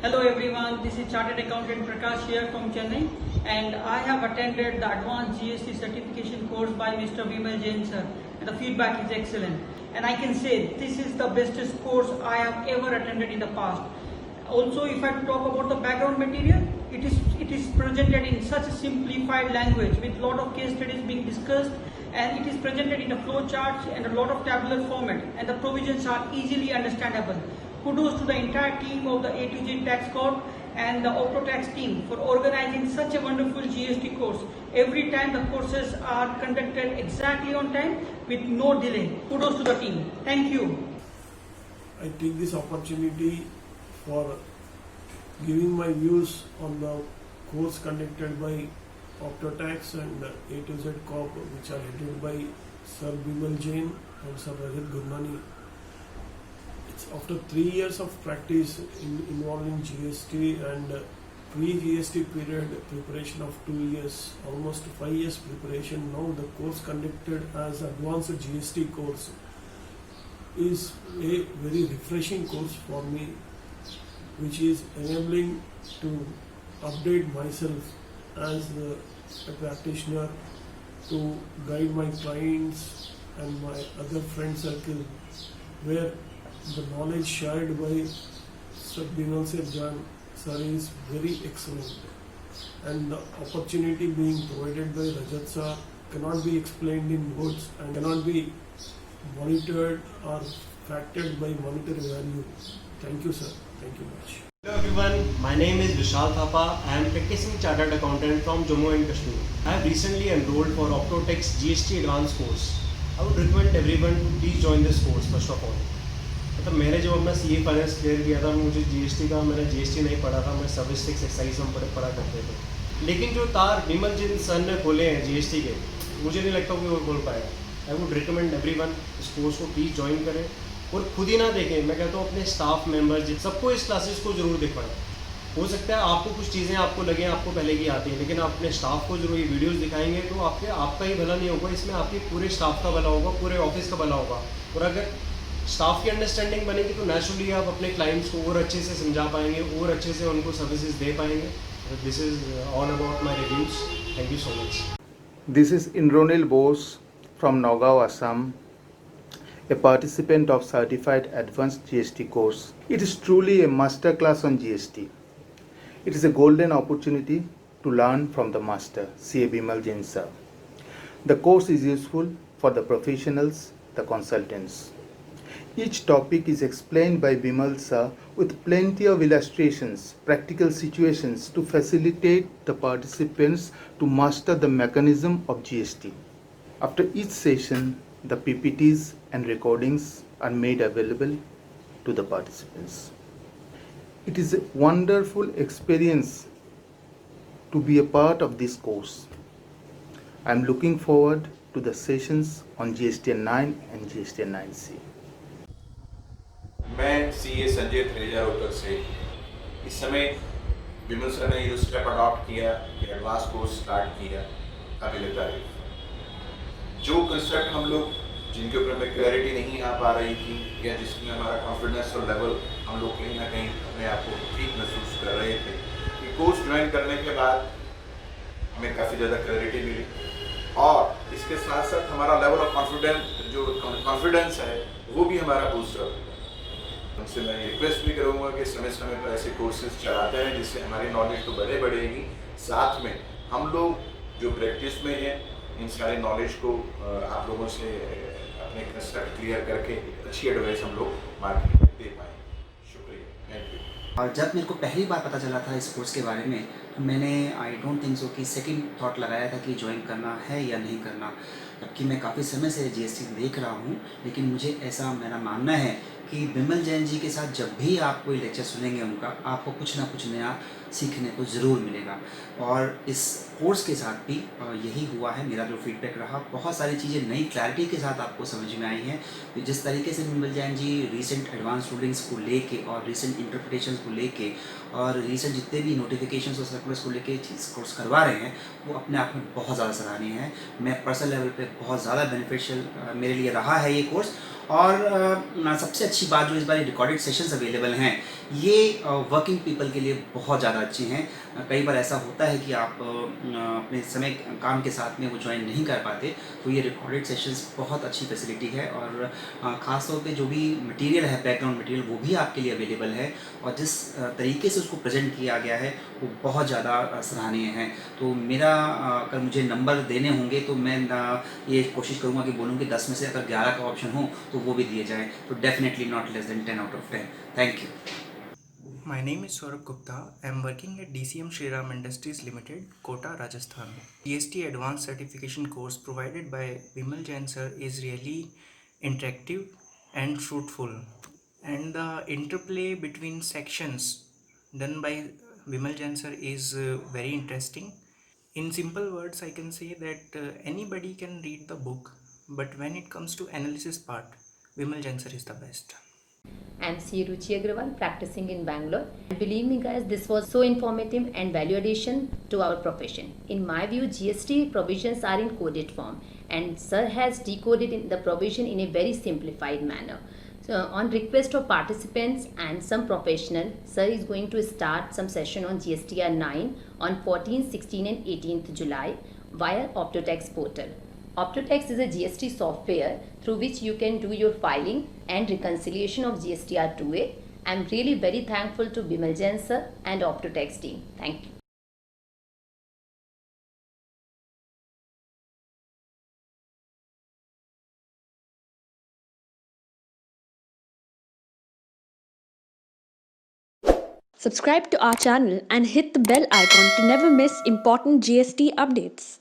Hello everyone, this is Chartered Accountant Prakash here from Chennai, and I have attended the Advanced GST Certification course by Mr. Vimal Jain sir, and the feedback is excellent. And I can say this is the bestest course I have ever attended in the past. Also, if I talk about the background material, it is presented in such a simplified language with lot of case studies being discussed, and it is presented in a flow charts and a lot of tabular format, and the provisions are easily understandable. Kudos to the entire team of the A to Z Tax Corp and the OptoTax team for organizing such a wonderful GST course. Every time the courses are conducted exactly on time with no delay. Kudos to the team. Thank you. I take this opportunity for giving my views on the course conducted by OptoTax and A to Z Corp, which are headed by Sir Bimal Jain and Sir Rajat Gurnani. It's after 3 years of practice involving GST and pre-GST period preparation of 2 years, almost 5 years preparation. Now the course conducted as advanced GST course is a very refreshing course for me, which is enabling to update myself as a practitioner, to guide my clients and my other friend circle, where the knowledge shared by Sir Bimal Jain sir is very excellent, and the opportunity being provided by Rajat sir cannot be explained in words and cannot be monitored or factored by monetary value. Thank you, sir. Thank you much. Hello everyone, my name is Vishal Thapa. I am practicing chartered accountant from Jammu and Kashmir. I have recently enrolled for OptoTax GST Advanced course. I would recommend everyone to please join this course first of all. मतलब मैंने जब अपना CA finance clear किया था, मुझे GST का मैंने GST नहीं पढ़ा था, मैं सर्विस टैक्स एक्साइज हम पढ़ा करते थे. लेकिन जो तार विमल जिन सर ने खोले हैं GST के, मुझे नहीं लगता कि वो खोल पाएगा. आई वुड रिकमेंड एवरीवन इस कोर्स को प्लीज़ ज्वाइन करें और खुद ही ना देखें, मैं कहता हूँ अपने स्टाफ मेंबर्स सबको इस क्लासेस को जरूर दिखाएं. हो सकता है आपको कुछ चीज़ें आपको लगे आपको पहले की आती हैं, लेकिन आप अपने स्टाफ को जरूर ये वीडियोस दिखाएंगे तो आपका ही भला नहीं होगा, इसमें आपके पूरे स्टाफ का भला होगा, पूरे ऑफिस का भला होगा. और अगर स्टाफ की अंडरस्टैंडिंग बनेगी तो नेचुरली आप अपने क्लाइंट्स को और अच्छे से समझा पाएंगे और अच्छे से उनको सर्विसेज दे पाएंगे. This is all about my reviews. Thank you so much. This is Indronil Bose from Nagaon, Assam, a participant of Certified Advanced GST course. It is truly a masterclass on GST. It is a golden opportunity to learn from the master, C.A. Bimal Jain sir. The course is useful for the professionals, the consultants. Each topic is explained by Bimal sir with plenty of illustrations, practical situations to facilitate the participants to master the mechanism of GST. After each session, the PPTs and recordings are made available to the participants. It is a wonderful experience to be a part of this course. I am looking forward to the sessions on GSTN 9 and GSTN 9C. मैं CA Sanjay थ्रेजा Rohtak से. इस समय विमल sir ने ये step adopt किया कि advance course start किया, काबिल तारीफ. जो कंसेप्ट हम लोग जिनके ऊपर हमें क्लैरिटी नहीं आ पा रही थी या जिसमें हमारा कॉन्फिडेंस और लेवल हम लोग कहीं ना कहीं अपने आप को ठीक महसूस कर रहे थे, कि कोर्स ज्वाइन करने के बाद हमें काफ़ी ज़्यादा क्लैरिटी मिली और इसके साथ साथ हमारा लेवल ऑफ कॉन्फिडेंस है वो भी हमारा बूस्ट हो. उनसे मैं रिक्वेस्ट भी करूँगा कि समय समय पर ऐसे कोर्सेज चलाते हैं जिससे हमारी नॉलेज तो बढ़ेगी, साथ में हम लोग जो प्रैक्टिस में हैं इन सारे नॉलेज को आप लोगों से अपने कंसेप्ट क्लियर करके अच्छी एडवाइस हम लोग मार्केट में दे पाएँ. शुक्रिया. Thank you. और जब मेरे को पहली बार पता चला था इस कोर्स के बारे में तो मैंने आई डोंट थिंक सो कि सेकंड थॉट लगाया था कि ज्वाइन करना है या नहीं करना, जबकि मैं काफ़ी समय से GST देख रहा हूँ. लेकिन मुझे ऐसा मेरा मानना है कि बिमल जैन जी के साथ जब भी आप कोई लेक्चर सुनेंगे उनका, आपको कुछ ना कुछ नया सीखने को ज़रूर मिलेगा. और इस कोर्स के साथ भी यही हुआ है. मेरा जो फीडबैक रहा, बहुत सारी चीज़ें नई क्लैरिटी के साथ आपको समझ में आई हैं. जिस तरीके से Bimal Jain ji recent advance rulings को लेके और रीसेंट इंटरप्रिटेशंस को लेके और रीसेंट जितने भी नोटिफिकेशंस और सर्कुलर्स को लेके कोर्स करवा रहे हैं वो अपने आप में बहुत ज़्यादा सराहनीय है. मैं पर्सनल लेवल पे बहुत ज़्यादा बेनिफिशियल मेरे लिए रहा है ये कोर्स. और सबसे अच्छी बात जो इस बार रिकॉर्डेड सेशंस अवेलेबल हैं ये वर्किंग पीपल के लिए बहुत ज़्यादा अच्छे हैं। कई बार ऐसा होता है कि आप अपने समय काम के साथ में वो ज्वाइन नहीं कर पाते, तो ये रिकॉर्डेड सेशंस बहुत अच्छी फैसिलिटी है। और ख़ास तौर पे जो भी मटेरियल है, बैकग्राउंड मटेरियल, वो भी आपके लिए अवेलेबल है और जिस तरीके से उसको प्रेजेंट किया गया है वो बहुत ज़्यादा सराहनीय है। तो मेरा अगर मुझे नंबर देने होंगे तो मैं ये कोशिश करूँगा कि बोलूँ कि 10 में से अगर 11 का ऑप्शन हो तो वो भी दिए जाए, तो definitely not less than 10 out of 10। Thank you. My name is Saurabh Gupta. I am working at DCM Shriram Industries Limited, Kota, Rajasthan. GST Advanced Certification course provided by Vimal Jain sir is really interactive and fruitful, and the interplay between sections done by Vimal Jain sir is very interesting. In simple words, I can say that anybody can read the book, but when it comes to analysis part, Vimal Jain sir is the best. I'm C. Ruchi Agrawal, practicing in Bangalore. And believe me guys, this was so informative and value addition to our profession. In my view, GST provisions are in coded form and sir has decoded the provision in a very simplified manner. So on request of participants and some professional, sir is going to start some session on GSTR 9 on 14th, 16th and 18th July via Optotex portal. Optotex is a GST software through which you can do your filing and reconciliation of GSTR 2A. I am really very thankful to Bimal Jain sir and Optotex team. Thank you. Subscribe to our channel and hit the bell icon to never miss important GST updates.